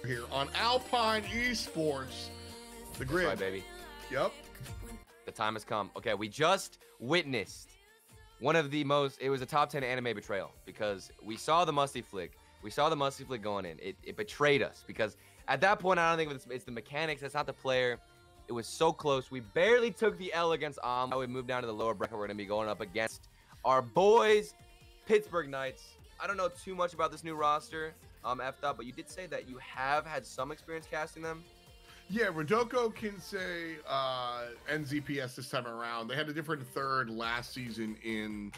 here on Alpine Esports. The grid. That's right, baby. Yep. The time has come. Okay, we just witnessed one of the most, it was a top 10 anime betrayal because we saw the musty flick. We saw the musty flick going in. It betrayed us because at that point, I don't think it's the mechanics. It's not the player. It was so close. We barely took the L against Omelette. We moved down to the lower bracket. We're going to be going up against our boys, Pittsburgh Knights. I don't know too much about this new roster, F-Dot, but you did say that you have had some experience casting them. Yeah, Radoko, Kinseh, and ZPS this time around. They had a different third last season in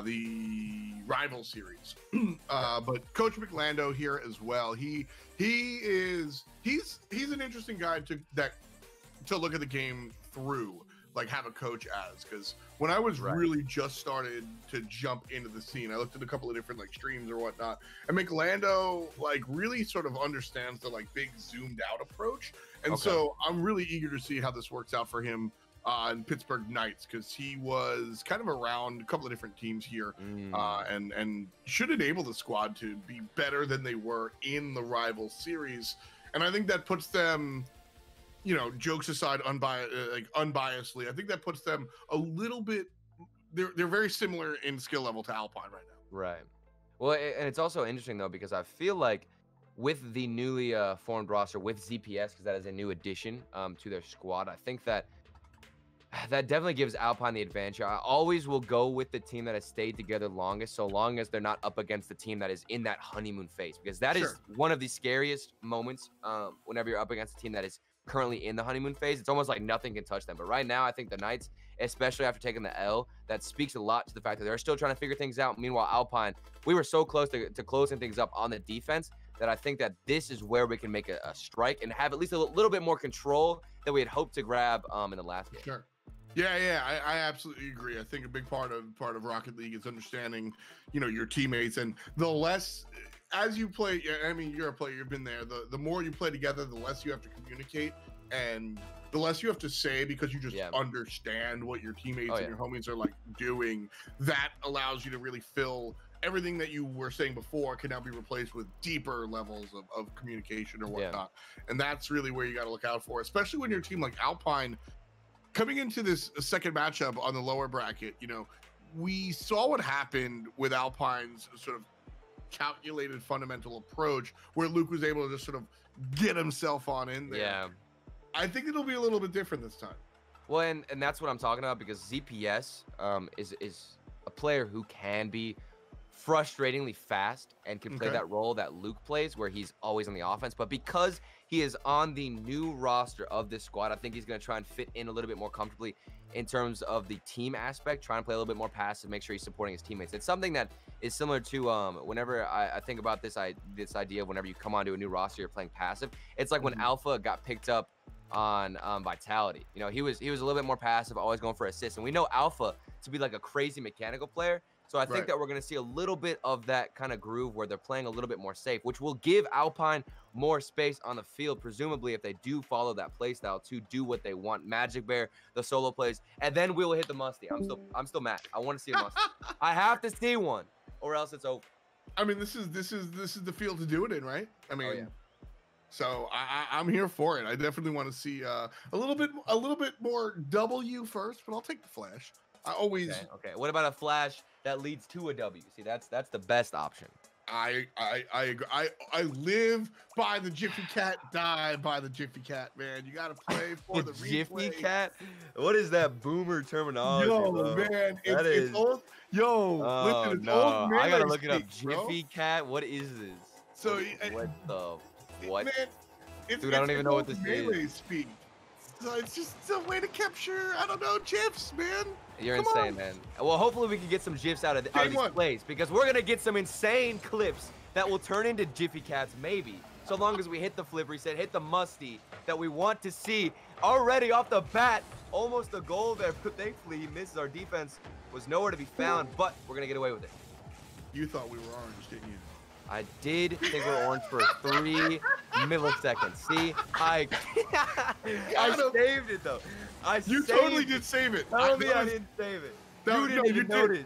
the rival series. But Coach McLando here as well. He's an interesting guy to look at the game through, like have a coach as, because when I was really just started to jump into the scene, I looked at a couple of different like streams or whatnot, and McLando like really sort of understands the like big zoomed out approach, and so I'm really eager to see how this works out for him in Pittsburgh Knights, because he was kind of around a couple of different teams here, and should enable the squad to be better than they were in the rival series, and I think that puts them, you know, jokes aside, unbiasedly, I think that puts them a little bit. They're very similar in skill level to Alpine right now. Right. Well, and it's also interesting though because I feel like with the newly formed roster with ZPS, because that is a new addition to their squad, I think that definitely gives Alpine the advantage. I always will go with the team that has stayed together longest, so long as they're not up against the team that is in that honeymoon phase, because that is one of the scariest moments whenever you're up against a team that is currently in the honeymoon phase. It's almost like nothing can touch them. But right now, I think the Knights, especially after taking the L, that speaks a lot to the fact that they're still trying to figure things out. Meanwhile, Alpine, we were so close to closing things up on the defense that I think that this is where we can make a strike and have at least a little bit more control that we had hoped to grab in the last game. Sure. Yeah, I absolutely agree. I think a big part of Rocket League is understanding, you know, your teammates, and the less as you play. I mean, you're a player, you've been there. The more you play together, the less you have to communicate, and the less you have to say, because you just understand what your teammates and your homies are like doing. That allows you to really fill everything that you were saying before can now be replaced with deeper levels of communication or whatnot. And that's really where you got to look out for, especially when you're a team like Alpine. Coming into this second matchup on the lower bracket, you know, we saw what happened with Alpine's sort of calculated fundamental approach, where Luke was able to just sort of get himself on in there. Yeah. I think it'll be a little bit different this time. Well, and that's what I'm talking about, because ZPS is a player who can be frustratingly fast and can play that role that Luke plays, where he's always on the offense. But because he is on the new roster of this squad, I think he's going to try and fit in a little bit more comfortably in terms of the team aspect, trying to play a little bit more passive, make sure he's supporting his teammates. It's something that is similar to whenever I think about this idea of whenever you come onto a new roster, you're playing passive. It's like when Alpha got picked up on Vitality. You know, he was a little bit more passive, always going for assists. And we know Alpha to be like a crazy mechanical player. So I think that we're going to see a little bit of that kind of groove where they're playing a little bit more safe, which will give Alpine more space on the field, presumably if they do follow that play style to do what they want. Majicbear, the solo plays, and then we will hit the musty. I'm still mad. I want to see a musty. I have to see one, or else it's over. I mean, this is the field to do it in, right? I mean, so I'm here for it. I definitely want to see a little bit more W first, but I'll take the flash. I always okay. What about a flash that leads to a W? See, that's the best option. I agree. I live by the Jiffy Cat, die by the Jiffy Cat, man. You gotta play for the Jiffy Cat. What is that boomer terminology? Yo, man, it's old. Yo, listen, it's old man. I gotta look it up. Jiffy Cat. What is this? So what? Man, dude, I don't even know what this melee is. Speak. So it's just a way to capture, I don't know, GIFs, man. You're insane, man. Well, hopefully we can get some GIFs out of these plays, because we're going to get some insane clips that will turn into Jiffy Cats, maybe. So long as we hit the flip reset, hit the musty that we want to see already off the bat. Almost a goal there, but thankfully he misses. Our defense was nowhere to be found, but we're going to get away with it. You thought we were orange, didn't you? I did think we were orange for 3 milliseconds. See, I saved it though. You totally did save it. Tell me I didn't save it. You didn't even notice.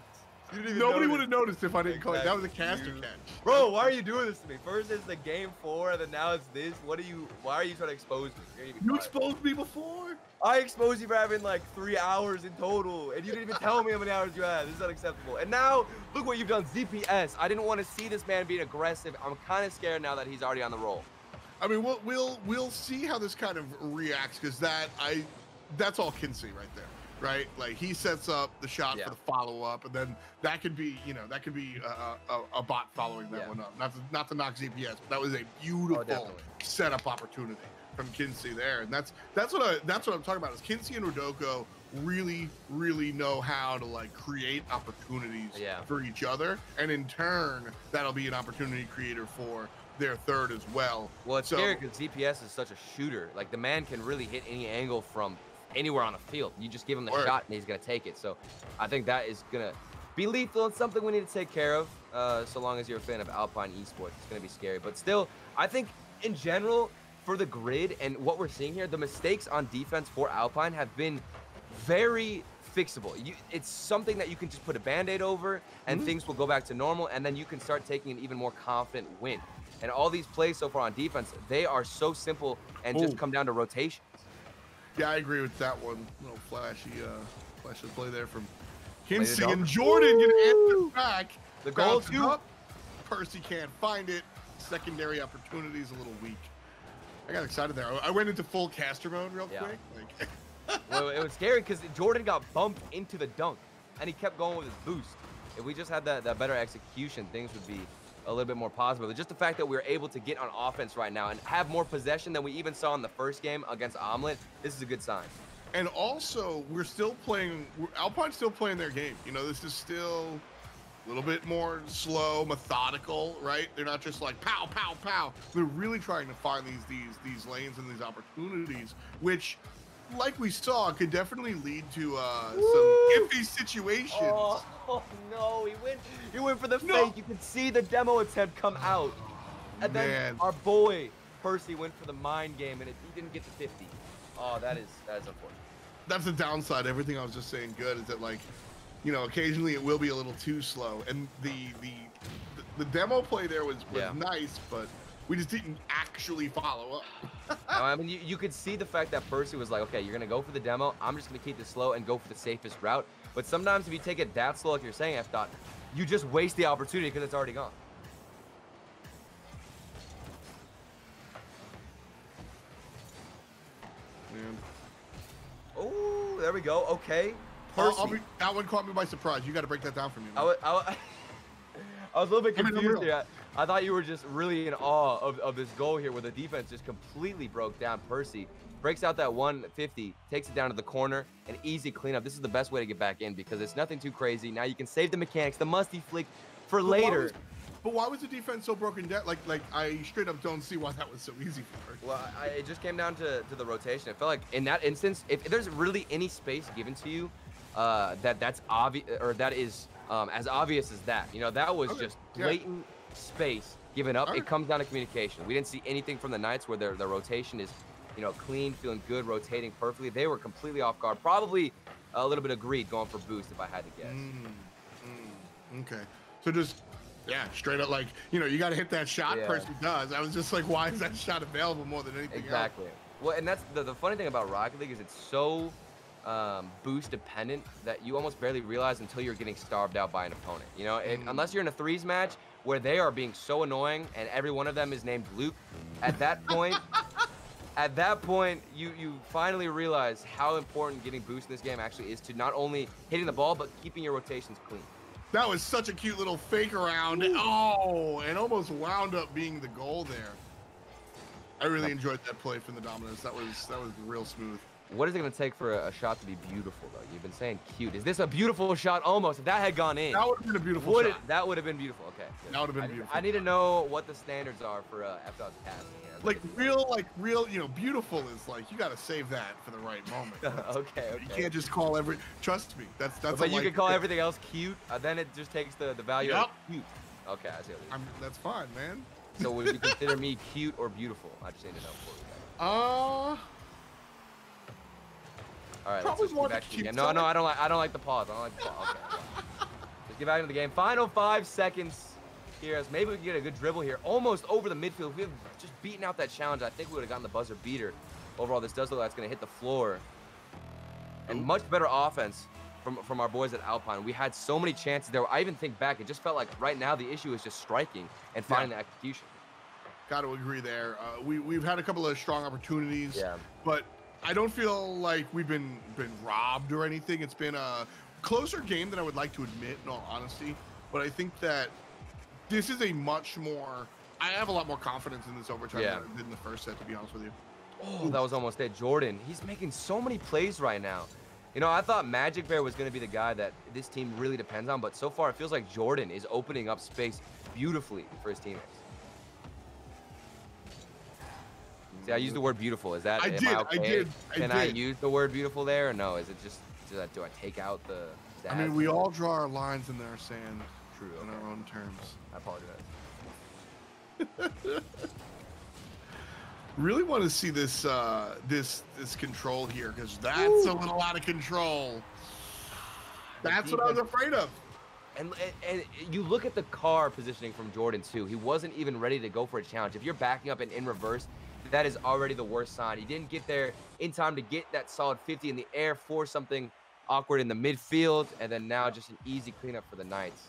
Nobody would have noticed if I didn't call it. That was a caster catch. Bro, why are you doing this to me? First it's the game 4, and then now it's this. Why are you trying to expose me? You exposed me before? I exposed you for having like 3 hours in total, and you didn't even tell me how many hours you had. This is unacceptable. And now, look what you've done, ZPS. I didn't want to see this man being aggressive. I'm kind of scared now that he's already on the roll. I mean, we'll see how this kind of reacts, because that's all Kinseh right there. Right, like he sets up the shot for the follow-up, and then that could be, a bot following that one up. Not to knock ZPS, but that was a beautiful setup opportunity from Kinseh there, and that's what I'm talking about. Is Kinseh and Radoko really know how to like create opportunities for each other, and in turn that'll be an opportunity creator for their third as well. Well, it's scary because ZPS is such a shooter. Like the man can really hit any angle from anywhere on the field. You just give him the shot and he's gonna take it. So I think that is gonna be lethal and something we need to take care of. So long as you're a fan of Alpine Esports, it's gonna be scary. But still, I think in general for the grid and what we're seeing here, the mistakes on defense for Alpine have been very fixable. It's something that you can just put a band-aid over and things will go back to normal, and then you can start taking an even more confident win. And all these plays so far on defense, they are so simple and just come down to rotation. Yeah, I agree with that one. A little flashy play there from Kinseh, and Jordan gonna answer back. The goal too. Percy can't find it. Secondary opportunities a little weak. I got excited there. I went into full caster mode real quick. Like, well, it was scary because Jordan got bumped into the dunk, and he kept going with his boost. If we just had that better execution, things would be a little bit more positive. But just the fact that we're able to get on offense right now and have more possession than we even saw in the first game against Omelette, this is a good sign. And also, Alpine's still playing their game. This is still a little bit more slow, methodical, right? They're not just like pow, pow, pow. They're really trying to find these lanes and these opportunities, which, like we saw, could definitely lead to some iffy situations. Oh no, he went for the fake. You can see the demo attempt come out. And then our boy Percy went for the mind game, and he didn't get the 50. Oh, that is unfortunate. That's the downside. Everything I was just saying good is that, like, occasionally it will be a little too slow. And the demo play there was nice, but we just didn't actually follow up. No, I mean, you could see the fact that Percy was like, okay, you're going to go for the demo. I'm just going to keep this slow and go for the safest route. But sometimes if you take it that slow, like you're saying, F-Dot, you just waste the opportunity because it's already gone. Man. Oh, there we go. Okay. Percy. That one caught me by surprise. You got to break that down for me. I was a little bit confused here. I thought you were just really in awe of this goal here where the defense just completely broke down. Percy breaks out that 150, takes it down to the corner, an easy cleanup. This is the best way to get back in because it's nothing too crazy. Now you can save the mechanics, the musty flick for later. But why was the defense so broken down? Like I straight up don't see why that was so easy for her. Well, it just came down to the rotation. It felt like in that instance, if there's really any space given to you, that's obvious, or that is as obvious as that. That was just blatant space given up. It comes down to communication. We didn't see anything from the Knights where their rotation is, clean, feeling good, rotating perfectly. They were completely off guard. Probably a little bit of greed going for boost, if I had to guess. Okay. So just, straight up, like, you got to hit that shot. Percy does. I was just like, why is that shot available more than anything else? Well, and that's the funny thing about Rocket League is it's so boost dependent that you almost barely realize until you're getting starved out by an opponent. Unless you're in a threes match where they are being so annoying and every one of them is named Luke, at that point, you finally realize how important getting boost in this game actually is to not only hitting the ball, but keeping your rotations clean. That was such a cute little fake around. Oh, and almost wound up being the goal there. I really enjoyed that play from the Dominus. That was real smooth. What is it going to take for a shot to be beautiful, though? You've been saying cute. Is this a beautiful shot? Almost. If that had gone in. That would have been a beautiful shot. That would have been beautiful. Okay. Good. That would have been beautiful. I need to know what the standards are for F-Dot's passing. Like real, beautiful is like, you got to save that for the right moment. Okay. You can't just call trust me. That's But you can call everything else cute. Then it just takes the value of cute. Okay, I see what you're that's fine, man. So would you consider me cute or beautiful? I just need to know for you. All right, let's just get back to the game. No, I don't like the pause. I don't like the pause. Okay. Let's get back into the game. Final 5 seconds here, as maybe we can get a good dribble here. Almost over the midfield. If we have just beaten out that challenge, I think we would have gotten the buzzer beater. Overall, this does look like it's going to hit the floor. And much better offense from our boys at Alpine. We had so many chances there. I even think back, it just felt like right now the issue is just striking and finding the execution. Got to agree there. We've had a couple of strong opportunities, but I don't feel like we've been robbed or anything. It's been a closer game than I would like to admit, in all honesty. But I think that this is a much more. I have a lot more confidence in this overtime than I did in the first set, to be honest with you. Oh, that was almost it. Jordan, he's making so many plays right now. You know, I thought Majicbear was going to be the guy that this team really depends on, but so far it feels like Jordan is opening up space beautifully for his teammates. See, I used the word beautiful. Is that? I did. Can I use the word beautiful there, or no? Is it just? Do I take out the? I mean, we all draw our lines in our sand. True. On our own terms. I apologize. Really want to see this this control here, because that's a little out of control. That's what I was afraid of. And you look at the car positioning from Jordan too. He wasn't even ready to go for a challenge. If you're backing up and in reverse, that is already the worst sign. He didn't get there in time to get that solid 50 in the air, force something awkward in the midfield, and then now just an easy cleanup for the Knights.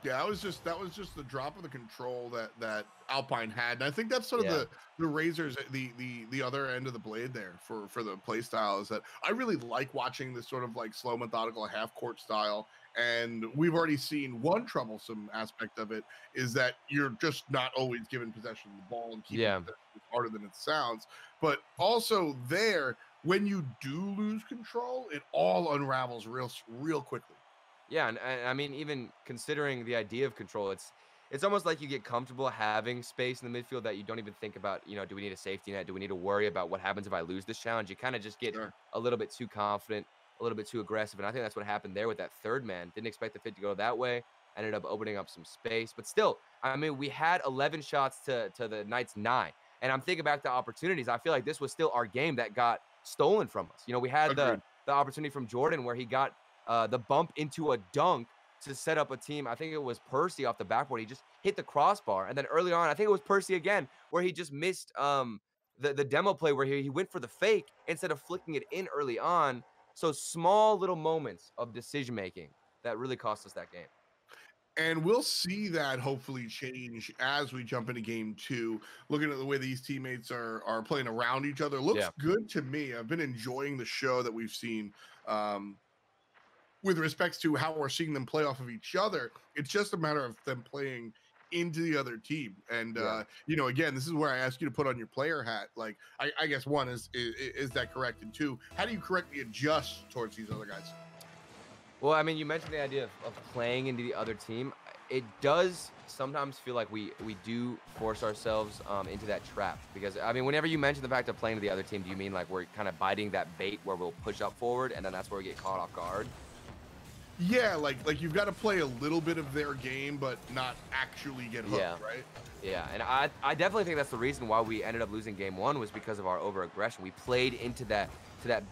Yeah, that was just the drop of the control that Alpine had, and I think that's sort of the razors, the other end of the blade there for the play style, is that I really like watching this sort of like slow, methodical half court style. And we've already seen one troublesome aspect of it is that you're just not always given possession of the ball, and keeping it harder than it sounds. But also there, when you do lose control, it all unravels real quickly. Yeah, and I mean, even considering the idea of control, it's almost like you get comfortable having space in the midfield that you don't even think about, you know, do we need a safety net? Do we need to worry about what happens if I lose this challenge? You kind of just get a little bit too confident, a little bit too aggressive, and I think that's what happened there with that third man. Didn't expect the fit to go that way. Ended up opening up some space, but still, I mean, we had 11 shots to the Knights 9, and I'm thinking back to opportunities. I feel like this was still our game that got stolen from us. You know, we had the opportunity from Jordan where he got the bump into a dunk to set up a team. I think it was Percy off the backboard. He just hit the crossbar, and then early on, I think it was Percy again where he just missed the demo play where he went for the fake instead of flicking it in early on. So small little moments of decision-making that really cost us that game. And we'll see that hopefully change as we jump into game 2. Looking at the way these teammates are playing around each other, looks good to me. I've been enjoying the show that we've seen with respects to how we're seeing them play off of each other. It's just a matter of them playing into the other team. And you know, again, this is where I ask you to put on your player hat. Like, I guess one is that correct, and two, how do you correctly adjust towards these other guys? Well, I mean, you mentioned the idea of playing into the other team. It does sometimes feel like we do force ourselves into that trap, because I mean, whenever you mention the fact of playing to the other team, do you mean like we're kind of biting that bait where we'll push up forward and then that's where we get caught off guard? Yeah, like you've got to play a little bit of their game, but not actually get hooked, right? Yeah, and I definitely think that's the reason why we ended up losing game 1 was because of our over-aggression. We played into that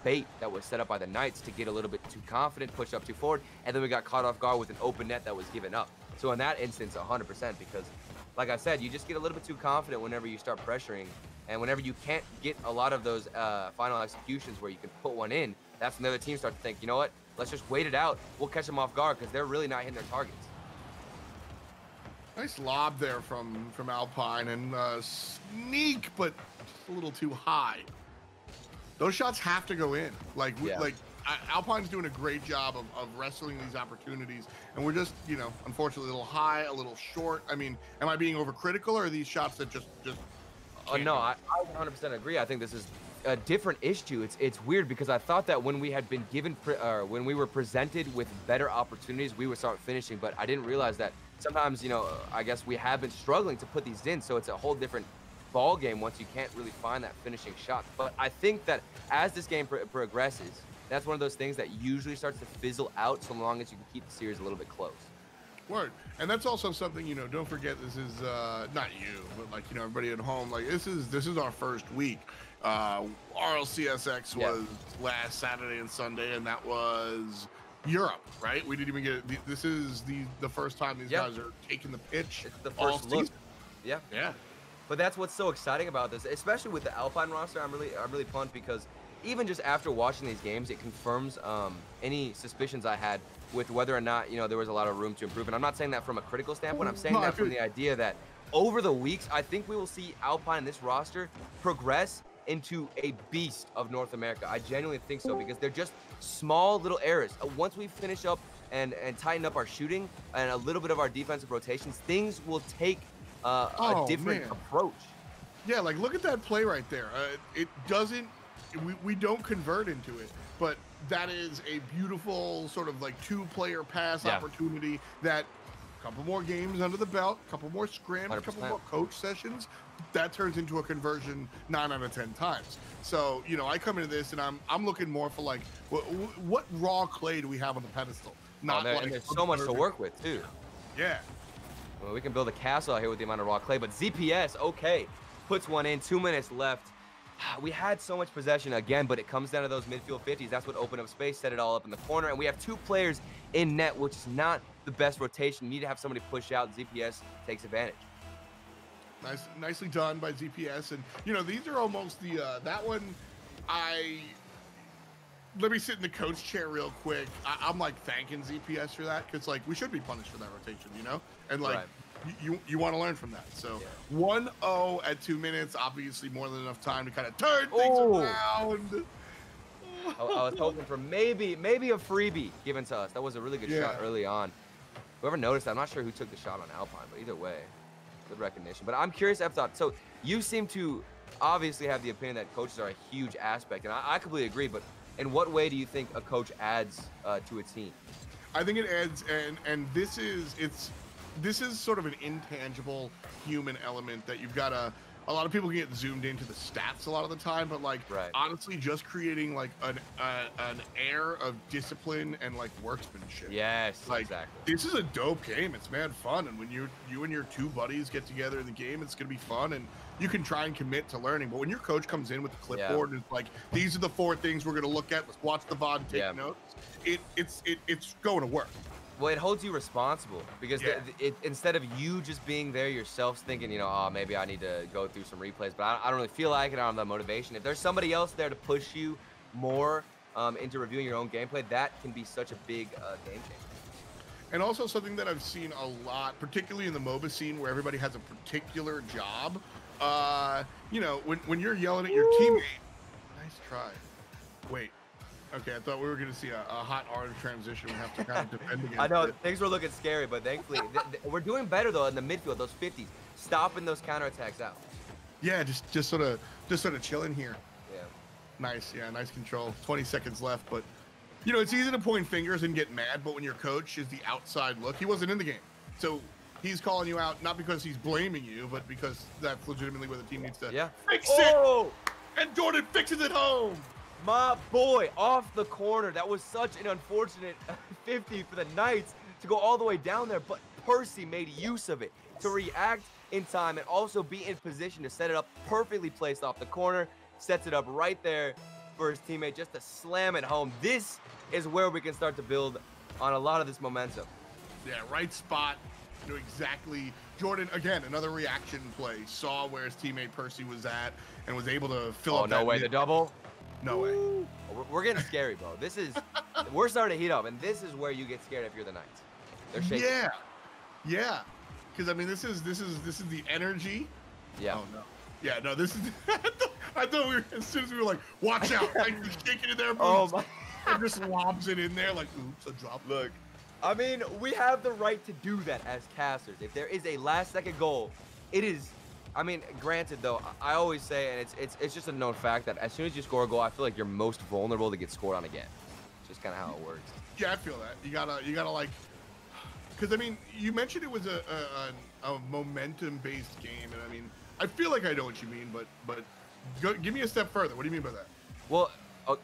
bait that was set up by the Knights to get a little bit too confident, push up too forward, and then we got caught off guard with an open net that was given up. So in that instance, 100%, because like I said, you just get a little bit too confident whenever you start pressuring, and whenever you can't get a lot of those final executions where you can put one in, that's when the other team starts to think, you know what, let's just wait it out. We'll catch them off guard because they're really not hitting their targets. Nice lob there from Alpine, and sneak, but just a little too high. Those shots have to go in. Like Alpine's doing a great job of wrestling these opportunities, and we're just, you know, unfortunately a little high, a little short. I mean, am I being overcritical, or are these shots that just no, I 100% agree. I think this is a different issue. It's weird because I thought that when we had been given when we were presented with better opportunities, we would start finishing, but I didn't realize that sometimes, you know, I guess we have been struggling to put these in, so it's a whole different ball game once you can't really find that finishing shot. But I think that as this game progresses, that's one of those things that usually starts to fizzle out so long as you can keep the series a little bit close. Word. And that's also something, you know, don't forget, this is not you, but like, you know, everybody at home, like this is our first week. RLCSX was last Saturday and Sunday, and that was Europe, right? We didn't even get this is the first time these guys are taking the pitch. It's the first look. Yeah. Yeah. But that's what's so exciting about this, especially with the Alpine roster. I'm really pumped because even just after watching these games, it confirms any suspicions I had with whether or not, you know, there was a lot of room to improve. And I'm not saying that from a critical standpoint. I'm saying that from the idea that over the weeks, I think we will see Alpine in this roster progress into a beast of North America. I genuinely think so because they're just small little errors. Once we finish up and tighten up our shooting and a little bit of our defensive rotations, things will take a different approach. Yeah, like look at that play right there. It doesn't, we don't convert into it, but that is a beautiful sort of like 2-player pass opportunity that a couple more games under the belt, a couple more scrims, a couple more coach sessions, that turns into a conversion 9 out of 10 times. So, you know, I come into this and I'm looking more for like, what raw clay do we have on the pedestal? Not like, and there's so much to work with too. Yeah. Well, we can build a castle out here with the amount of raw clay, but ZPS, okay, puts one in, 2 minutes left. We had so much possession again, but it comes down to those midfield 50s. That's what opened up space, set it all up in the corner, and we have 2 players in net, which is not the best rotation. You need to have somebody push out. ZPS takes advantage. Nicely done by ZPS, and you know these are almost the that one. Let me sit in the coach chair real quick. I'm like thanking ZPS for that because like we should be punished for that rotation, you know, and like. Right. You want to learn from that. So 1-0 at 2 minutes, obviously more than enough time to kind of turn things around. I was hoping for maybe a freebie given to us. That was a really good shot early on. Whoever noticed, I'm not sure who took the shot on Alpine, but either way, good recognition. But I'm curious, F-Thought, so you seem to obviously have the opinion that coaches are a huge aspect, and I completely agree, but in what way do you think a coach adds to a team? I think it adds, and this is sort of an intangible human element that you've got a lot of people can get zoomed into the stats a lot of the time, but like honestly just creating like an air of discipline and like workmanship. Yes, like exactly. This is a dope game. It's mad fun, and when you and your 2 buddies get together in the game, it's gonna be fun, and you can try and commit to learning. But when your coach comes in with the clipboard and it's like, these are the 4 things we're gonna look at, let's watch the VOD and take notes, it's going to work. Well, it holds you responsible because instead of you just being there yourself thinking, you know, oh, maybe I need to go through some replays, but I don't really feel like it. I don't have that motivation. If there's somebody else there to push you more into reviewing your own gameplay, that can be such a big game changer. And also something that I've seen a lot, particularly in the MOBA scene where everybody has a particular job, you know, when you're yelling at your teammate, nice try. Wait. Okay, I thought we were going to see a hot orange transition. We have to kind of defend against I know, things were looking scary, but thankfully, we're doing better, though, in the midfield, those 50s, stopping those counterattacks out. Yeah, just sort of chilling here. Yeah. Nice, nice control. 20 seconds left, but, you know, it's easy to point fingers and get mad, but when your coach is the outside look, he wasn't in the game. So he's calling you out, not because he's blaming you, but because that's legitimately where the team needs to fix it. And Jordan fixes it home. My boy, off the corner. That was such an unfortunate 50 for the Knights to go all the way down there, but Percy made use of it to react in time and also be in position to set it up perfectly placed off the corner, sets it up right there for his teammate just to slam it home. This is where we can start to build on a lot of this momentum. Yeah, right spot. Knew exactly. Jordan, again, another reaction play, saw where his teammate Percy was at and was able to fill up that. Oh, no way, the double? No way. We're getting scary, bro. This is, we're starting to heat up, and this is where you get scared if you're the Knights. They're shaking. Yeah. Because I mean, this is the energy. Yeah. Oh no. Yeah, no. This is. I thought we were, as soon as we were like, watch out, like we're shaking in there, oh my. And just lobs it in there, like, oops, a drop. Look, I mean, we have the right to do that as casters. If there is a last-second goal, it is. I mean, granted though, I always say, and it's just a known fact that as soon as you score a goal, I feel like you're most vulnerable to get scored on again. It's just kind of how it works. Yeah, I feel that. You gotta like, because I mean, you mentioned it was a momentum-based game, and I mean, I feel like I know what you mean, but give me a step further. What do you mean by that? Well,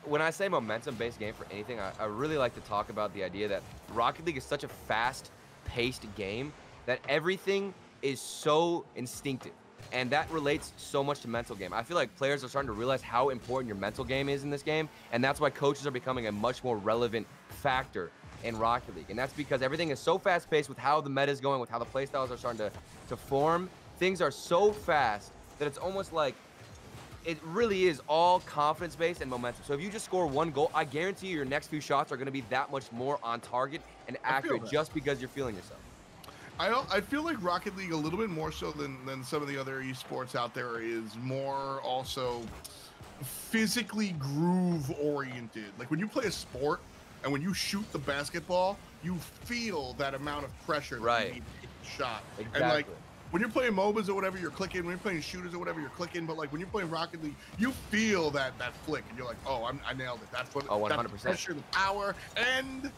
when I say momentum-based game for anything, I really like to talk about the idea that Rocket League is such a fast-paced game that everything is so instinctive. And that relates so much to mental game. I feel like players are starting to realize how important your mental game is in this game, and that's why coaches are becoming a much more relevant factor in Rocket League. And that's because everything is so fast-paced with how the meta is going, with how the playstyles are starting to form. Things are so fast that it's almost like it really is all confidence-based and momentum. So if you just score one goal, I guarantee you your next few shots are going to be that much more on target and accurate just because you're feeling yourself. I feel like Rocket League a little bit more so than some of the other esports out there is more also physically groove oriented. Like when you play a sport and when you shoot the basketball, you feel that amount of pressure that you need to hit the shot. Exactly. And like when you're playing MOBAs or whatever, you're clicking. When you're playing shooters or whatever, you're clicking. But like when you're playing Rocket League, you feel that flick, and you're like, oh, I nailed it. That's what. Oh, 100%. That's the pressure, the power, and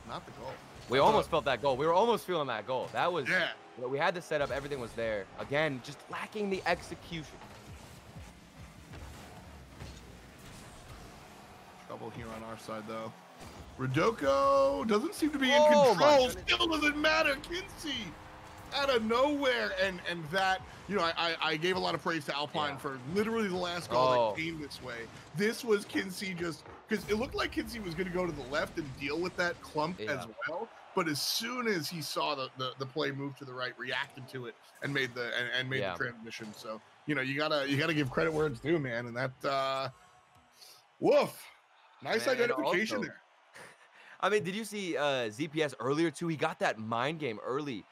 not the goal. We almost felt that goal. We were almost feeling that goal. That was, yeah. You know, we had the setup. Everything was there. Again, just lacking the execution. Trouble here on our side, though. Radoko doesn't seem to be in control. Still doesn't matter. Kinseh out of nowhere, and that, you know, I gave a lot of praise to Alpine for literally the last goal that came this way. This was Kinseh just because it looked like Kinseh was going to go to the left and deal with that clump as well. But as soon as he saw the play move to the right, reacted to it and made the the transition. So you know you gotta give credit where it's due, man. And that woof, nice identification also, there. I mean, did you see ZPS earlier too? He got that mind game early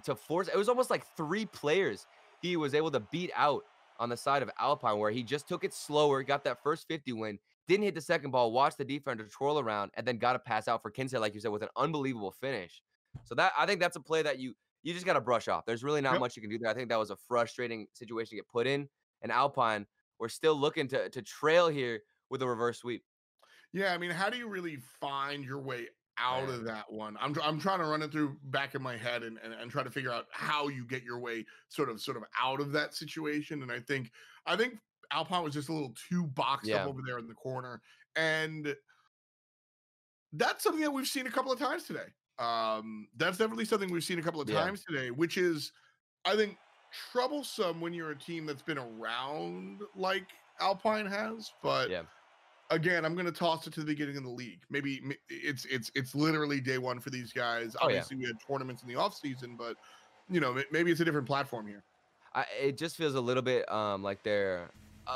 to force. It was almost like 3 players he was able to beat out on the side of Alpine, where he just took it slower, got that first 50 win, didn't hit the second ball, watched the defender twirl around, and then got a pass out for Kinseh, like you said, with an unbelievable finish. So that, I think that's a play that you just got to brush off. There's really not much you can do there. I think that was a frustrating situation to get put in. And Alpine, we're still looking to trail here with a reverse sweep. Yeah, I mean, how do you really find your way out of that one? I'm trying to run it through back in my head and try to figure out how you get your way sort of out of that situation. And I think Alpine was just a little too boxed up over there in the corner, and that's something that we've seen a couple of times today. That's definitely something we've seen a couple of times today, which is, I think, troublesome when you're a team that's been around like Alpine has. But again, I'm going to toss it to the beginning of the league. Maybe it's literally day one for these guys. Obviously, we had tournaments in the off season, but you know, maybe it's a different platform here. It just feels a little bit like they're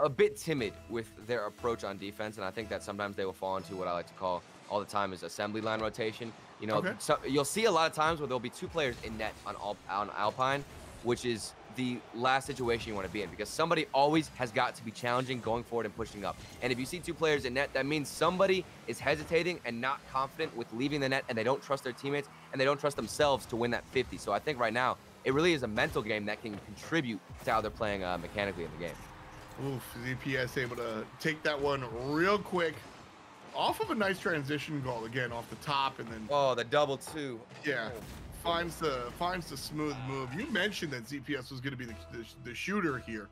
a bit timid with their approach on defense, and I think that sometimes they will fall into what I like to call all the time is assembly line rotation. You know, so you'll see a lot of times where there'll be 2 players in net on Alpine, which is the last situation you want to be in, because somebody always has got to be challenging, going forward and pushing up. And if you see 2 players in net, that means somebody is hesitating and not confident with leaving the net, and they don't trust their teammates and they don't trust themselves to win that 50. So I think right now it really is a mental game that can contribute to how they're playing mechanically in the game. Oof, ZPS able to take that one real quick off of a nice transition goal, again off the top, and then the double 2. Finds the smooth move. You mentioned that ZPS was going to be the shooter here.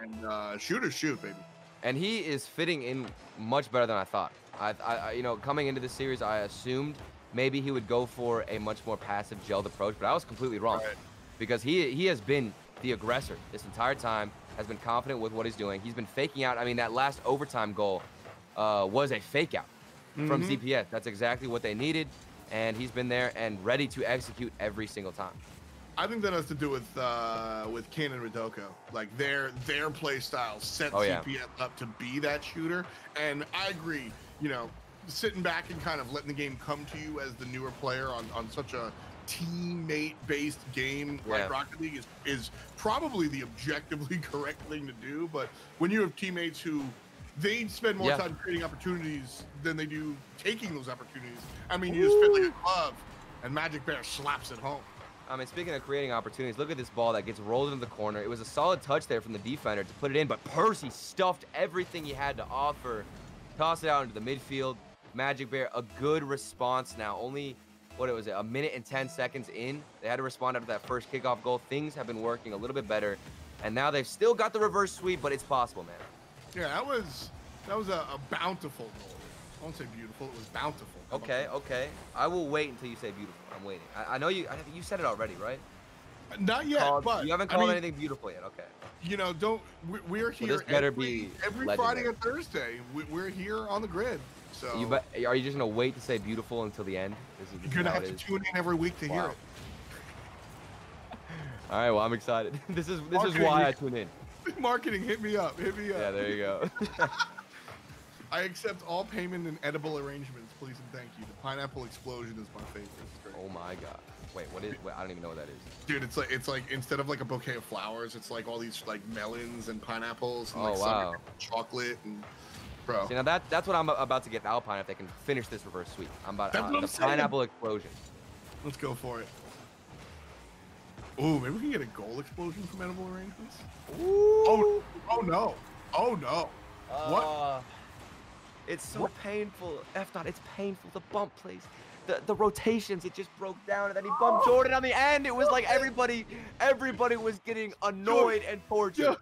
And shooters shoot, baby. And he is fitting in much better than I thought. I you know, coming into the series, I assumed maybe he would go for a much more passive gelled approach, but I was completely wrong. Because he has been the aggressor this entire time, has been confident with what he's doing. He's been faking out. I mean, that last overtime goal was a fake out from ZPS. That's exactly what they needed, and he's been there and ready to execute every single time. I think that has to do with Ken and Radoko. Like their play style set ZPS up to be that shooter. And I agree, you know, sitting back and kind of letting the game come to you as the newer player on such a teammate-based game like Rocket League is probably the objectively correct thing to do. But when you have teammates who they spend more time creating opportunities than they do taking those opportunities, I mean, you just fit like a glove, and Majicbear slaps it home. I mean, speaking of creating opportunities, look at this ball that gets rolled into the corner. It was a solid touch there from the defender to put it in, but Percy stuffed everything he had to offer, tossed it out into the midfield. Majicbear, a good response now. Only, what was it, a minute and 10 seconds in. They had to respond after that first kickoff goal. Things have been working a little bit better, and now they've still got the reverse sweep, but it's possible, man. Yeah, that was a bountiful goal. I won't say beautiful, it was bountiful. Okay. I will wait until you say beautiful. I'm waiting. I know you said it already, right? Not yet, but you haven't called anything beautiful yet. Okay. You know, we're here every Friday and Thursday. We're here on the grid. So are you just gonna wait to say beautiful until the end? You're gonna have to tune in every week to hear it. All right, well, I'm excited. This is why I tune in. Marketing, hit me up. Hit me up. Yeah, there you go. I accept all payment and edible arrangements, please and thank you. The pineapple explosion is my favorite. It's great. Oh my god. Wait, what is? Wait, I don't even know what that is. Dude, it's like instead of like a bouquet of flowers, it's like all these like melons and pineapples and Oh, like wow. some chocolate and bro. See, now that's what I'm about to get Alpine if they can finish this reverse sweep. I'm about That's what I'm the saying. pineapple explosion. Let's go for it. Ooh, maybe we can get a goal explosion from edible arrangements. Ooh. Oh no. Oh no. What? It's so painful. F-Dot, it's painful. The bump plays. The rotations, it just broke down, and then he bumped Jordan on the end. It was like everybody was getting annoyed and tortured.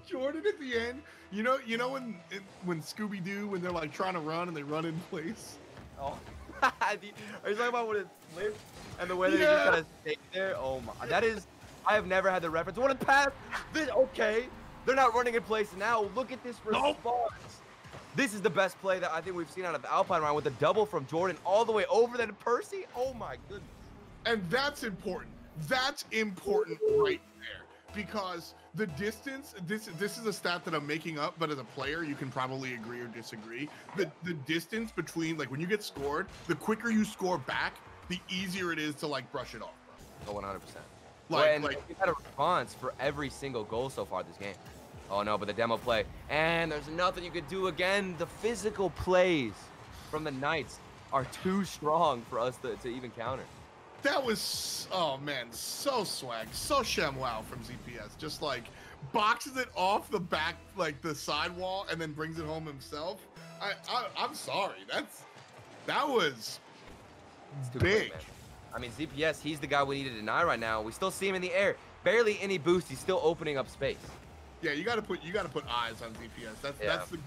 Jordan at the end. You know when Scooby-Doo, when they're like trying to run and they run in place. Oh. Are you talking about when it flipped and the way that he just kind of stayed there? Oh my, that is. I have never had the reference. What a pass! Okay, they're not running in place now. Look at this response. Nope. This is the best play that I think we've seen out of the Alpine round with a double from Jordan all the way over then Percy. Oh my goodness. And that's important. That's important right there. Because the distance, this is a stat that I'm making up, but as a player, you can probably agree or disagree. The distance between, like, when you get scored, the quicker you score back, the easier it is to, like, brush it off. Oh, 100%. Like, we've had a response for every single goal so far this game. Oh no, but the demo play, and there's nothing you could do again. The physical plays from the Knights are too strong for us to even counter. That was, oh man, so swag, so ShamWow from ZPS. Just like boxes it off the back, like the sidewall, and then brings it home himself. I'm sorry, that was big. Quick, man. I mean, ZPS, he's the guy we need to deny right now. We still see him in the air, barely any boost. He's still opening up space. Yeah, you gotta put eyes on ZPS.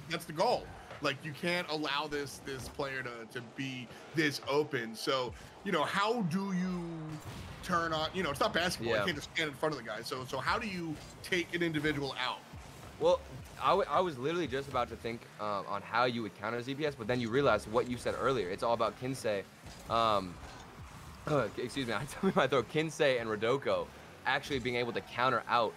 That's the goal. Like, you can't allow this player to be this open. So, how do you turn on? It's not basketball. You can't just stand in front of the guy. So how do you take an individual out? Well, I was literally just about to think on how you would counter ZPS, but then you realize what you said earlier. It's all about Kinseh. Excuse me, I tell me my throat. Kinseh and Radoko actually being able to counter out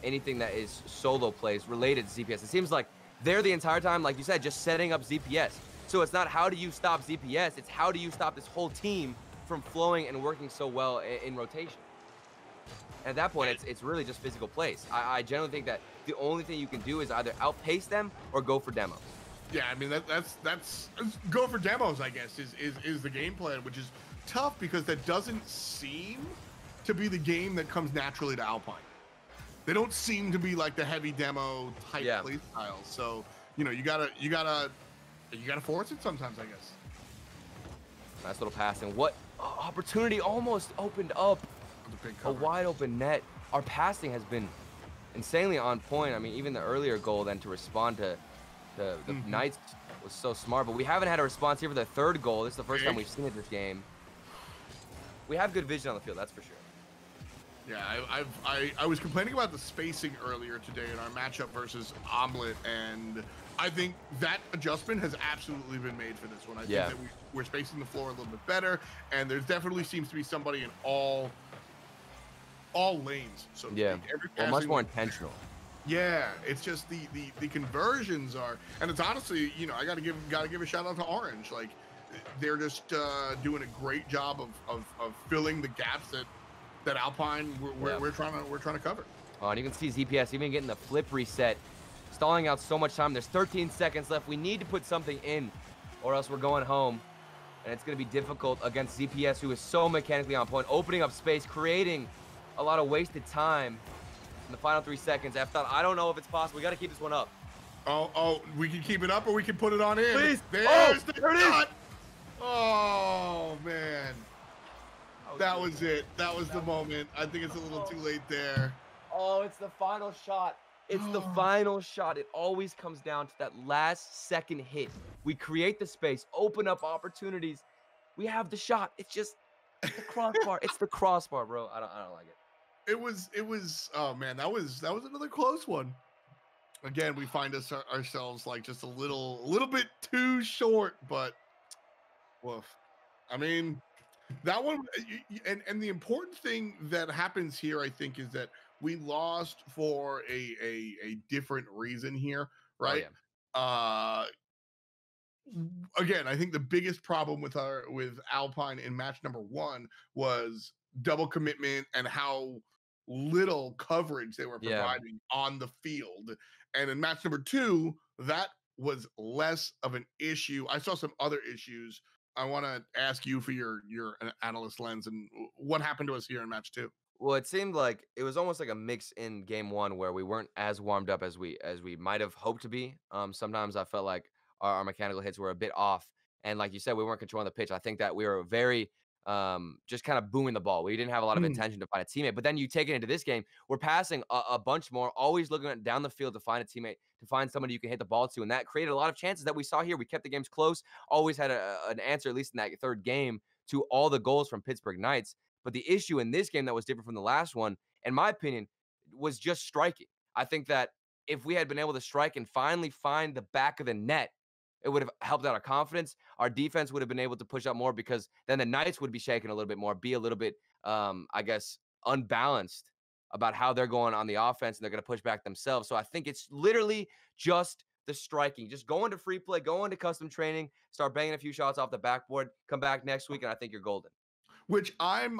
anything that is solo plays related to ZPS. It seems like they're the entire time, like you said, just setting up ZPS. So it's not how do you stop ZPS, it's how do you stop this whole team from flowing and working so well in rotation. At that point, it's really just physical plays. I generally think that the only thing you can do is either outpace them or go for demos. Yeah, I mean that's go for demos, I guess, is the game plan, which is tough because that doesn't seem to be the game that comes naturally to Alpine. They don't seem to be like the heavy demo type play style. So, you gotta force it sometimes, I guess. Nice little passing. What opportunity almost opened up a wide open net. Our passing has been insanely on point. I mean, even the earlier goal then to respond to the Knights was so smart, but we haven't had a response here for the third goal. This is the first time we've seen it this game. We have good vision on the field, that's for sure. Yeah, I was complaining about the spacing earlier today in our matchup versus Omelette, and I think that adjustment has absolutely been made for this one. I think that we're spacing the floor a little bit better, and there definitely seems to be somebody in all lanes. So well, much more intentional. Yeah, it's just the conversions are, and it's honestly, I gotta give a shout out to Orange. Like, they're just doing a great job of filling the gaps that Alpine we're trying to cover. Oh, and you can see ZPS even getting the flip reset, stalling out so much time. There's 13 seconds left. We need to put something in, or else we're going home, and it's going to be difficult against ZPS, who is so mechanically on point, opening up space, creating a lot of wasted time in the final 3 seconds. I don't know if it's possible. We got to keep this one up. Oh, we can keep it up, or we can put it on in. Please. There's the there it shot. Oh man. That was it. That was the moment. I think it's a little too late there. Oh, it's the final shot. It's the final shot. It always comes down to that last second hit. We create the space, open up opportunities. We have the shot. It's just the crossbar. It's the crossbar, bro. I don't like it. It was. Oh man, that was another close one. Again, we find ourselves like just a little bit too short, but woof. I mean, that one, and the important thing that happens here, I think, is that we lost for a different reason here, Oh right? yeah. Again, I think the biggest problem with Alpine in match number 1 was double commitment and how little coverage they were Yeah. providing on the field. And in match number 2, that was less of an issue. I saw some other issues. I want to ask you for your analyst lens and what happened to us here in match 2. Well, it seemed like it was almost like a mix in game 1 where we weren't as warmed up as we might have hoped to be. Sometimes I felt like our mechanical hits were a bit off, and like you said, we weren't controlling the pitch. I think that we were very just kind of booming the ball. We didn't have a lot of intention to find a teammate. But then you take it into this game, we're passing a bunch more, always looking down the field to find a teammate, to find somebody you can hit the ball to, and that created a lot of chances that we saw here. We kept the games close, always had an answer, at least in that third game, to all the goals from Pittsburgh Knights. But the issue in this game that was different from the last one, in my opinion, was just striking. I think that if we had been able to strike and finally find the back of the net, it would have helped out our confidence. Our defense would have been able to push up more, because then the Knights would be shaking a little bit more, be a little bit, I guess, unbalanced about how they're going on the offense, and they're going to push back themselves. So I think it's literally just the striking, just going to free play, going to custom training, start banging a few shots off the backboard, come back next week, and I think you're golden. Which I'm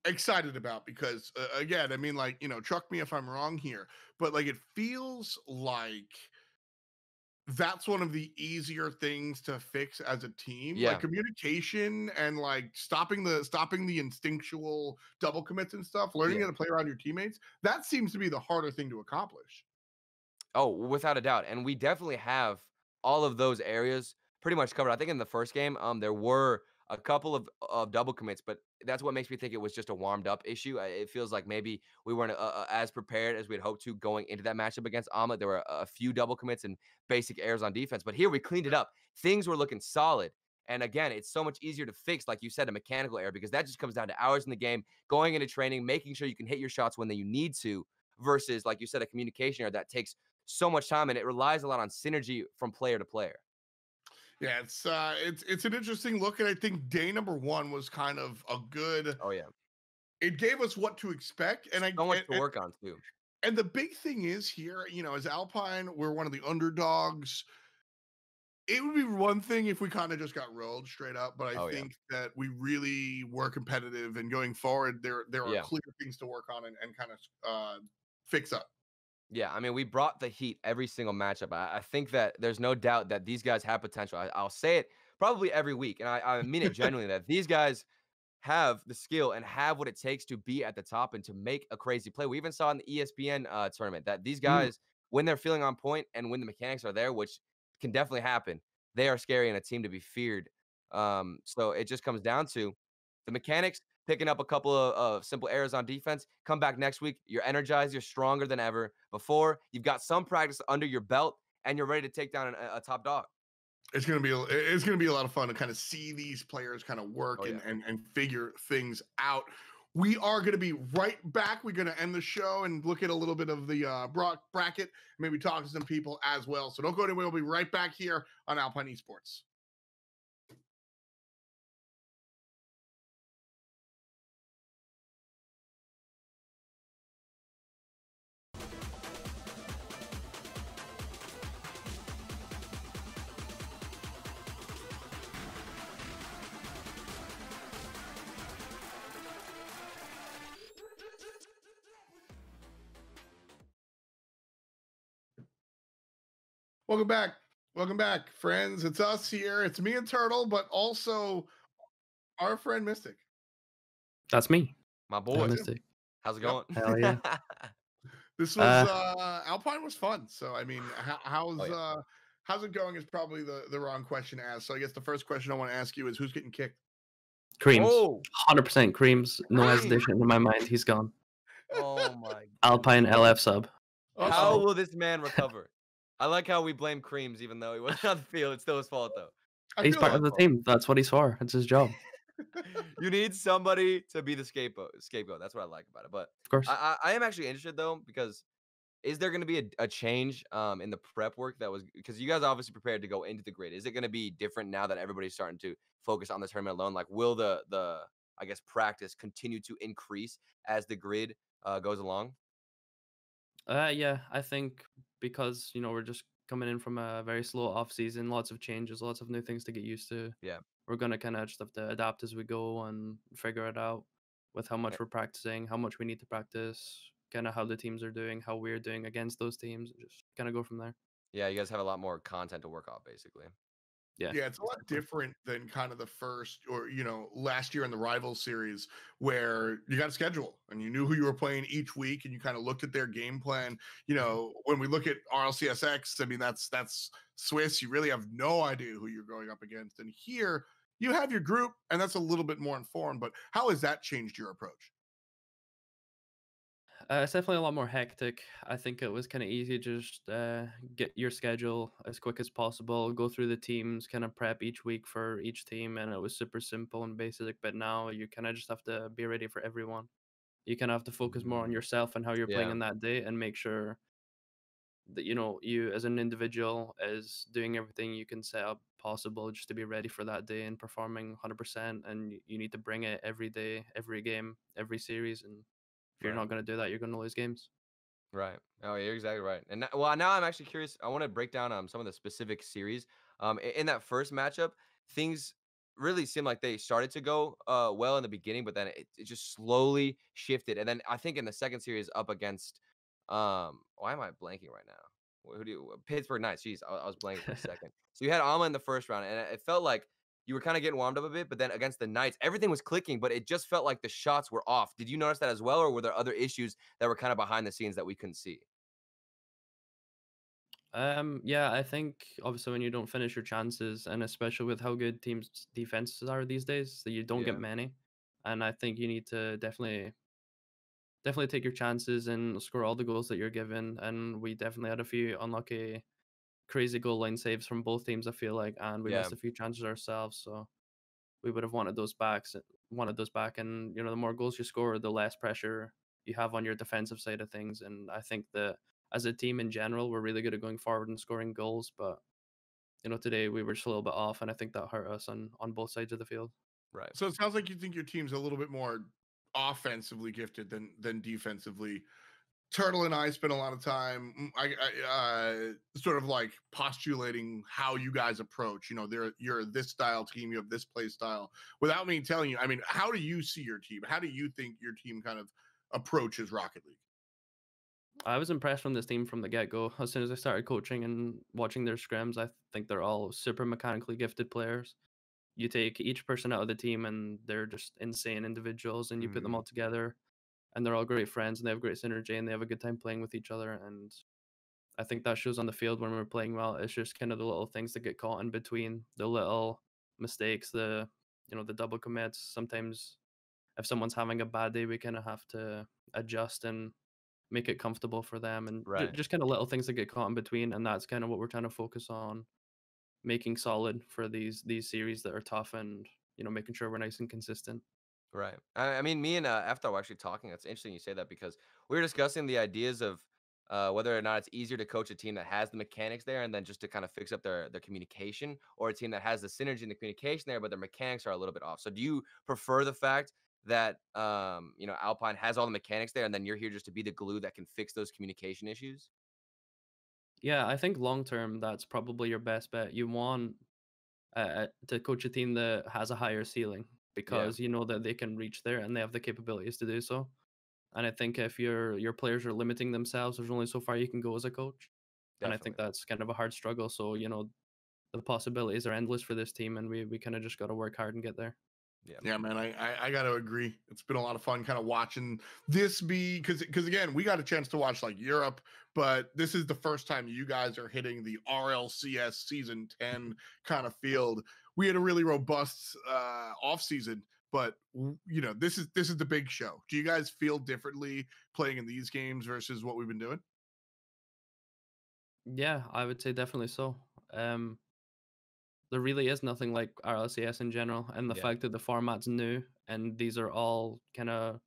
excited about, because again, I mean, like, you know, truck me if I'm wrong here, but like, it feels like that's one of the easier things to fix as a team. Yeah. Like communication and like stopping the instinctual double commits and stuff, learning how to play around your teammates. That seems to be the harder thing to accomplish. Oh, without a doubt. And we definitely have all of those areas pretty much covered. I think in the first game, there were a couple of double commits, but that's what makes me think it was just a warmed up issue. It feels like maybe we weren't as prepared as we had hoped to going into that matchup against Omelette. There were a few double commits and basic errors on defense, but here we cleaned it up. Things were looking solid. And again, it's so much easier to fix, like you said, a mechanical error, because that just comes down to hours in the game, going into training, making sure you can hit your shots when you need to, versus, like you said, a communication error that takes so much time, and it relies a lot on synergy from player to player. Yeah, it's an interesting look, and I think day number 1 was kind of a good. Oh yeah, it gave us what to expect, and so much to work on too. And the big thing is here, you know, as Alpine, we're one of the underdogs. It would be one thing if we kind of just got rolled straight up, but I think that we really were competitive, and going forward, there are clear things to work on and kind of fix up. Yeah, I mean, we brought the heat every single matchup. I think that there's no doubt that these guys have potential. I'll say it probably every week, and I mean it genuinely, that these guys have the skill and have what it takes to be at the top and to make a crazy play. We even saw in the ESPN tournament that these guys, when they're feeling on point and when the mechanics are there, which can definitely happen, they are scary and a team to be feared. So it just comes down to the mechanics, picking up a couple of simple errors on defense. Come back next week, you're energized, you're stronger than ever before. You've got some practice under your belt, and you're ready to take down a top dog. It's gonna be a lot of fun to kind of see these players kind of work and figure things out. We are going to be right back. We're going to end the show and look at a little bit of the bracket, maybe talk to some people as well. So don't go anywhere. We'll be right back here on Alpine Esports. Welcome back, friends. It's us here. It's me and Turtle, but also our friend Miztik. That's me, my boy. Miztik. How's it going? Hell yeah. This was Alpine was fun. So I mean, how's it going is probably the wrong question to ask. So I guess the first question I want to ask you is, who's getting kicked? Creamz. 100% Creamz. No hesitation in my mind. He's gone. Oh my. Alpine LF sub. How will this man recover? I like how we blame Creamz, even though he wasn't on the field. It's still his fault, though. He's part of the team. That's what he's for. It's his job. You need somebody to be the scapegoat. That's what I like about it. But of course, I am actually interested, though, because is there going to be a change in the prep work that was, because you guys obviously prepared to go into the grid? Is it going to be different now that everybody's starting to focus on the tournament alone? Like, will the I guess practice continue to increase as the grid goes along? Yeah, I think because we're just coming in from a very slow off season, lots of changes, lots of new things to get used to. Yeah. We're gonna kind of just have to adapt as we go and figure it out with how much we're practicing, how much we need to practice, kind of how the teams are doing, how we're doing against those teams, and just kind of go from there. Yeah, you guys have a lot more content to work off, basically. Yeah. Yeah, it's a lot different than kind of the first or last year in the Rivals series where you got a schedule and you knew who you were playing each week and you kind of looked at their game plan. When we look at RLCSX, I mean that's Swiss. You really have no idea who you're going up against. And here you have your group and that's a little bit more informed. But how has that changed your approach? It's definitely a lot more hectic. I think it was kind of easy to just get your schedule as quick as possible, go through the teams, kind of prep each week for each team, and it was super simple and basic. But now you kind of just have to be ready for everyone. You kind of have to focus more on yourself and how you're playing in that day, and make sure that you as an individual is doing everything you can set up possible just to be ready for that day and performing 100%. And you need to bring it every day, every game, every series, and if you're not going to do that, you're going to lose games. Right. Oh, yeah, you're exactly right. And now I'm actually curious. I want to break down some of the specific series. In that first matchup, things really seemed like they started to go well in the beginning, but then it just slowly shifted. And then I think in the second series up against why am I blanking right now? Pittsburgh Knights? Jeez, I was blanking for a second. So you had Alma in the first round, and it felt like you were kind of getting warmed up a bit, but then against the Knights, everything was clicking, but it just felt like the shots were off. Did you notice that as well, or were there other issues that were kind of behind the scenes that we couldn't see? Yeah, I think obviously when you don't finish your chances, and especially with how good teams' defenses are these days, that you don't get many, and I think you need to definitely take your chances and score all the goals that you're given. And we definitely had a few unlucky, crazy goal line saves from both teams, I feel like, and we missed a few chances ourselves. So we would have wanted those back. And the more goals you score, the less pressure you have on your defensive side of things. And I think that as a team in general, we're really good at going forward and scoring goals. But today we were just a little bit off, and I think that hurt us on both sides of the field. Right. So it sounds like you think your team's a little bit more offensively gifted than defensively. Turtle and I spent a lot of time, sort of like postulating how you guys approach. You're this style team, you have this play style. Without me telling you, I mean, how do you see your team? How do you think your team kind of approaches Rocket League? I was impressed from this team from the get-go. As soon as I started coaching and watching their scrims, I think they're all super mechanically gifted players. You take each person out of the team and they're just insane individuals, and you put them all together and they're all great friends and they have great synergy and they have a good time playing with each other. And I think that shows on the field when we're playing well. It's just kind of the little things that get caught in between, the little mistakes, the double commits. Sometimes if someone's having a bad day, we kind of have to adjust and make it comfortable for them, and just kind of little things that get caught in between. And that's kind of what we're trying to focus on, making solid for these series that are tough, and making sure we're nice and consistent. Right. I mean, me and Efta were actually talking. It's interesting you say that, because we were discussing the ideas of whether or not it's easier to coach a team that has the mechanics there and then just to kind of fix up their communication, or a team that has the synergy and the communication there, but their mechanics are a little bit off. So do you prefer the fact that Alpine has all the mechanics there, and then you're here just to be the glue that can fix those communication issues? Yeah, I think long term that's probably your best bet. You want to coach a team that has a higher ceiling, because you know that they can reach there and they have the capabilities to do so. And I think if your players are limiting themselves, there's only so far you can go as a coach. Definitely. And I think that's kind of a hard struggle. So the possibilities are endless for this team, and we kind of just got to work hard and get there. Yeah, man, I got to agree. It's been a lot of fun kind of watching this because again, we got a chance to watch like Europe, but this is the first time you guys are hitting the RLCS season 10 kind of field. We had a really robust off season, but this is the big show. Do you guys feel differently playing in these games versus what we've been doing? Yeah, I would say definitely so. There really is nothing like RLCS in general, and the fact that the format's new and these are all kind of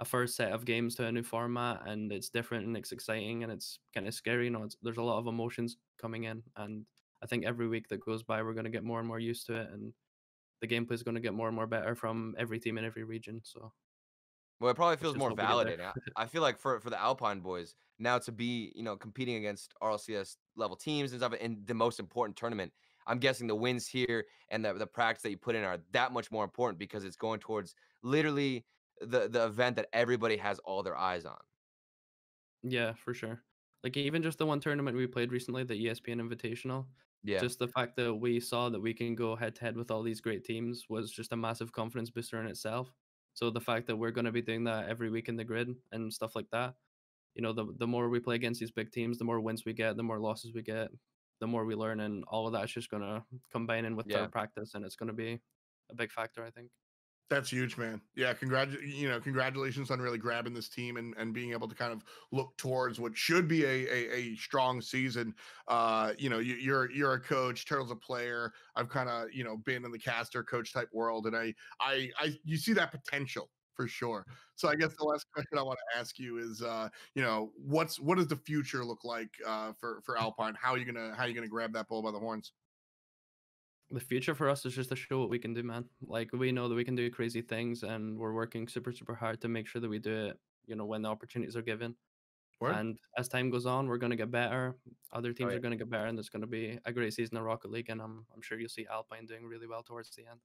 a first set of games to a new format, and it's different and it's exciting and it's kind of scary. There's a lot of emotions coming in, and I think every week that goes by, we're going to get more and more used to it, and the gameplay is going to get more and more better from every team in every region. So, well, it probably let's feels just more hope we get there. validating. I feel like for the Alpine boys now to be, competing against RLCS level teams and stuff in the most important tournament. I'm guessing the wins here and the practice that you put in are that much more important because it's going towards literally the event that everybody has all their eyes on. Yeah, for sure. Like even just the one tournament we played recently, the ESPN Invitational. Yeah. Just the fact that we saw that we can go head to head with all these great teams was just a massive confidence booster in itself. So the fact that we're going to be doing that every week in the grid and stuff like that, the more we play against these big teams, the more wins we get, the more losses we get, the more we learn, and all of that's just going to combine in with our practice, and it's going to be a big factor, I think. That's huge, man. Yeah, congratulations on really grabbing this team and being able to kind of look towards what should be a strong season. You're a coach, Turtle's a player. I've kind of been in the caster coach type world, and I you see that potential for sure. So I guess the last question I want to ask you is, what does the future look like for Alpine? How are you gonna grab that bull by the horns? The future for us is just to show what we can do, man. Like, we know that we can do crazy things, and we're working super, super hard to make sure that we do it, when the opportunities are given. Word? And as time goes on, we're going to get better. Other teams yeah. are going to get better, and there's going to be a great season of Rocket League, and I'm sure you'll see Alpine doing really well towards the end.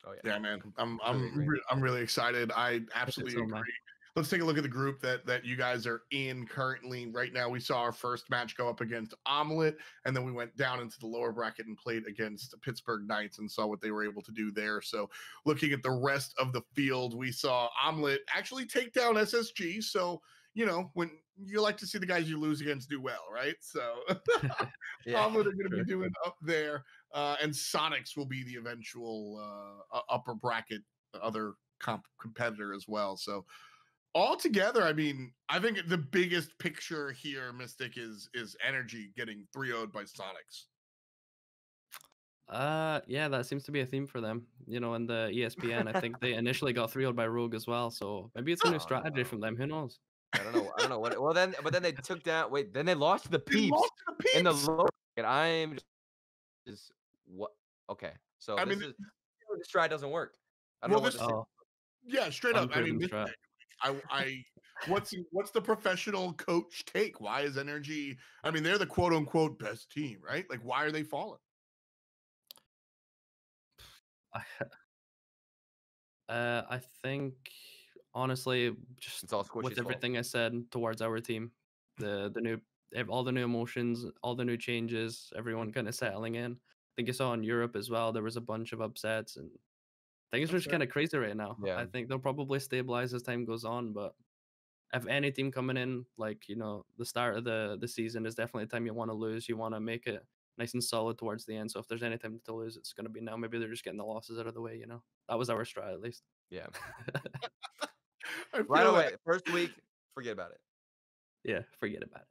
Oh yeah. Yeah, man. I'm really excited. I absolutely so, agree. man. Let's take a look at the group that you guys are in currently. Right now, we saw our first match go up against Omelette, and then we went down into the lower bracket and played against Pittsburgh Knights and saw what they were able to do there. So looking at the rest of the field, we saw Omelette actually take down SSG. So, when you like to see the guys you lose against do well, right? So Omelette are going to be doing up there. And Sonics will be the eventual upper bracket other competitor as well. So altogether, I mean, I think the biggest picture here, Miztik, is Energy getting 3-0'd by Sonics. Yeah, that seems to be a theme for them. In the ESPN, I think they initially got 3-0'd by Rogue as well. So maybe it's a new strategy from them. Who knows? I don't know what. Well, then they took down. Wait, then they lost to the Peeps, in the lower. I'm just what? Okay, so this strat doesn't work. I don't know what to say. Yeah, straight up. I mean, what's the professional coach take? Why is Energy? I mean, they're the quote unquote best team, right? Like, why are they falling? I think honestly, just it's all with everything I said towards our team, all the new emotions, all the new changes, everyone kind of settling in. I think you saw in Europe as well, there was a bunch of upsets, and things are just kind of crazy right now. Yeah. I think they'll probably stabilize as time goes on, but if any team coming in, like, the start of the season is definitely a time you want to lose. You want to make it nice and solid towards the end. So if there's any time to lose, it's going to be now. Maybe they're just getting the losses out of the way, That was our strat, at least. Yeah. Right away. First week, forget about it. Yeah, forget about it.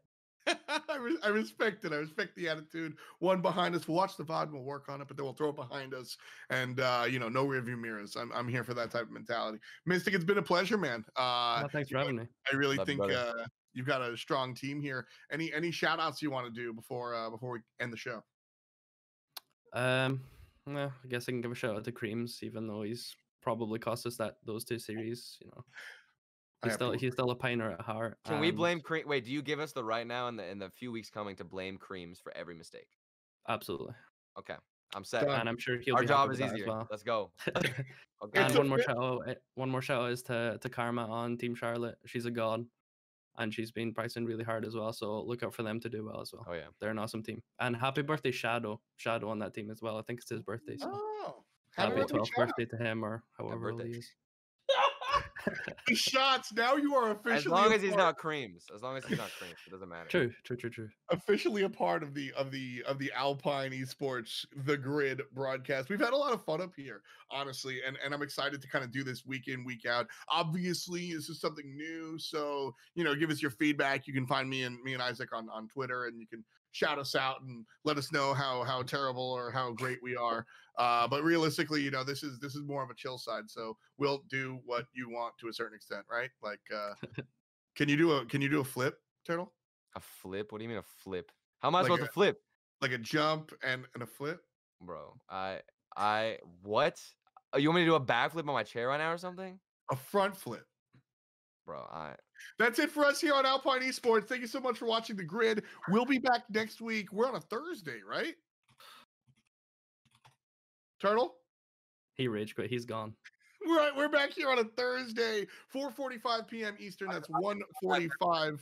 I respect it. I respect the attitude. One behind us. We'll watch the VOD. We'll work on it, but then we'll throw it behind us. And no rearview mirrors. I'm here for that type of mentality. Miztik, it's been a pleasure, man. Thanks for having me. I really think you've got a strong team here. Any shout outs you want to do before we end the show? Well, I guess I can give a shout out to Creamz, even though he's probably cost us those two series. He's still a pioneer at heart. Can we blame Cream? Wait, do you give us the right now in the few weeks coming to blame Creamz for every mistake? Absolutely. Okay, I'm set. And I'm sure he'll Our be job is happy with easier. That as well. Let's go. Okay. And one more shout out is to Karma on Team Charlotte. She's a god, and she's been pricing really hard as well. So look out for them to do well as well. Oh yeah, they're an awesome team. And happy birthday Shadow on that team as well. I think it's his birthday. So happy 12th birthday to him, or however old he is. The shots. Now you are officially. As long as he's not Creamz. As long as he's not Creamz, it doesn't matter. True. Officially a part of the Alpine Esports The Grid broadcast. We've had a lot of fun up here, honestly, and I'm excited to kind of do this week in, week out. Obviously, this is something new, so give us your feedback. You can find me and Isaac on Twitter, and you can shout us out and let us know how terrible or how great we are. But realistically, you know, this is more of a chill side, so we'll do what you want to a certain extent, right? Like, can you do a flip, Turtle? A flip? What do you mean a flip? How am I Like supposed to flip? Like a jump and a flip? Bro, what? Oh, you want me to do a backflip on my chair right now or something? A front flip. Bro, That's it for us here on Alpine Esports. Thank you so much for watching The Grid. We'll be back next week. We're on a Thursday, right? Turtle? He rage quit. He's gone. We're back here on a Thursday, 4:45 p.m. Eastern. That's 1:45.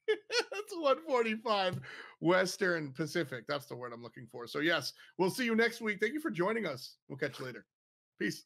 That's 1:45 Western Pacific. That's the word I'm looking for. So yes, we'll see you next week. Thank you for joining us. We'll catch you later. Peace.